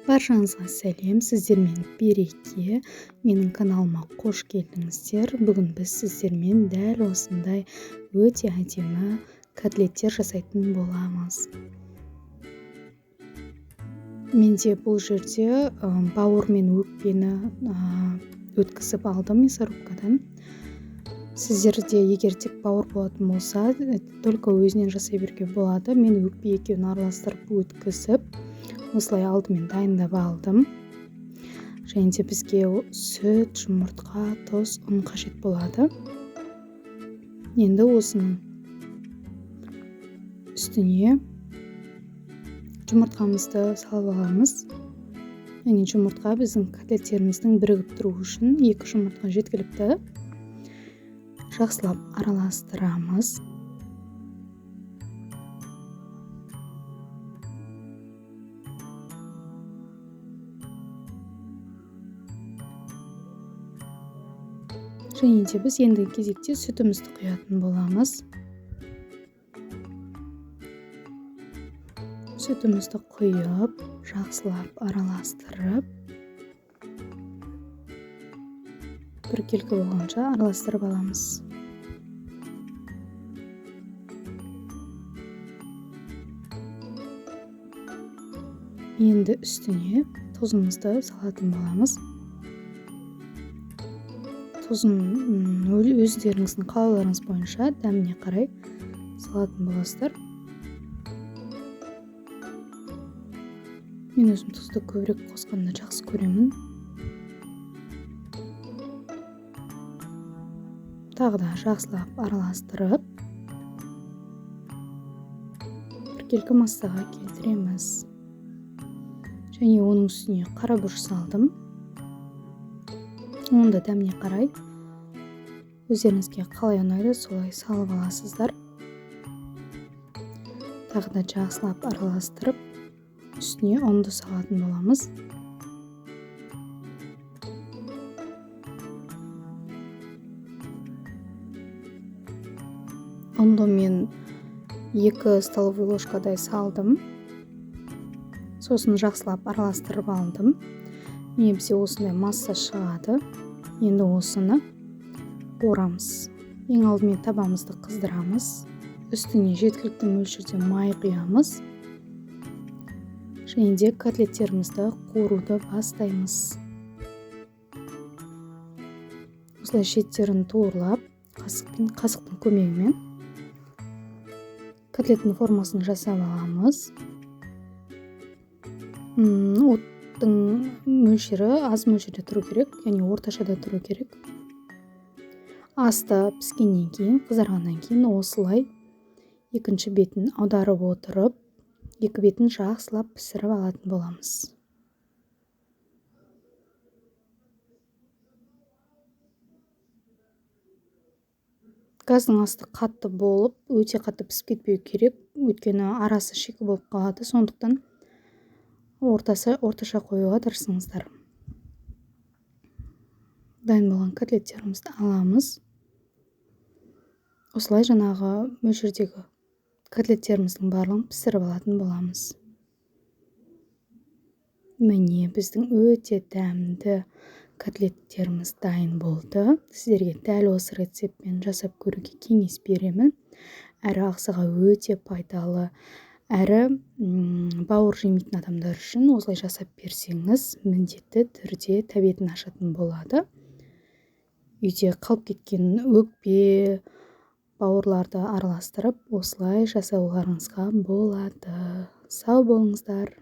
Баршаңызға сәлем, сіздермен береке. Менің каналыма қош келдіңіздер. Бүгін біз сіздермен дәл осындай өте әдемі котлеттер жасайтын боламыз. Менде бұл жерде бауыр мен өкпені өткізіп алдым мясорубкадан. Сіздерде егер тек бауыр болатын болса, только өзінен жасай беруге болады. Мен өкпе екеуін араластырып өткізіп, осылай алдымен дайындап алдым. Және де бізге сүт, жұмыртқа, тұз, ұн қажет болады. Енді осының үстіне жұмыртқамызды салып аламыз. Және жұмыртқа біздің котлеттеріміздің бірігіп тұруы үшін 2 жұмыртқа жеткілікті. Жақсылап араластырамыз. Және де біз ендігі кезекте сүтімізді құятын боламыз. Сүтімізді құйып, жақсылап араластырып, біркелкі болғанша араластырып аламыз. Енді үстіне тұзымызды салатын боламыз. Тұзын өздеріңіздің қалауларыңыз бойынша дәміне қарай салатын боласыздар. Мен өзім тұзды көбірек қосқанды жақсы көремін. Тағы да жақсылап араластырып, біркелкі массаға келтіреміз. Және оның үстіне қара бұрыш салдым. Оны да дәміне қарай өздеріңізге қалай ұнайды, солай салып аласыздар. Тағы да жақсылап араластырып, үстіне ұнды салатын боламыз. Ұнды мен 2 столовый ложкадай салдым. Сосын жақсылап араластырып алдым. Міне бізде осындай масса шығады. Енді осыны орамыз. Ең алдымен табамызды қыздырамыз. Үстіне жеткілікті мөлшерде май құямыз. Және де котлеттерімізді қуыруды бастаймыз. Осылай шеттерін туырлап, қасықтың көмегімен котлеттің формасын жасап аламыз. Оттың мөлшері аз мөлшерде тұру керек, яғни орташада тұру керек. Асты піскеннен кейін, қызарғаннан кейін осылай екінші бетін аударып отырып, екі бетін жақсылап пісіріп алатын боламыз. Газдың асты қатты болып, өте қатты пісіп кетпеу керек, өйткені арасы шикі болып қалады, сондықтан орташа қоюға тырысыңыздар. Дайын болған котлеттерімізді аламыз. Осылай жаңағы мөлшердегі котлеттеріміздің барлығын пісіріп алатын боламыз. Міне біздің өте дәмді котлеттеріміз дайын болды. Сіздерге дәл осы рецептпен жасап көруге кеңес беремін. Әрі ағзаға өте пайдалы, әрі бауыр жемейтін адамдар үшін осылай жасап берсеңіз, міндетті түрде тәбетін ашатын болады. Үйде қалып кеткен өкпе, бауырларды араластырып, осылай жасауларыңызға болады. Сау болыңыздар.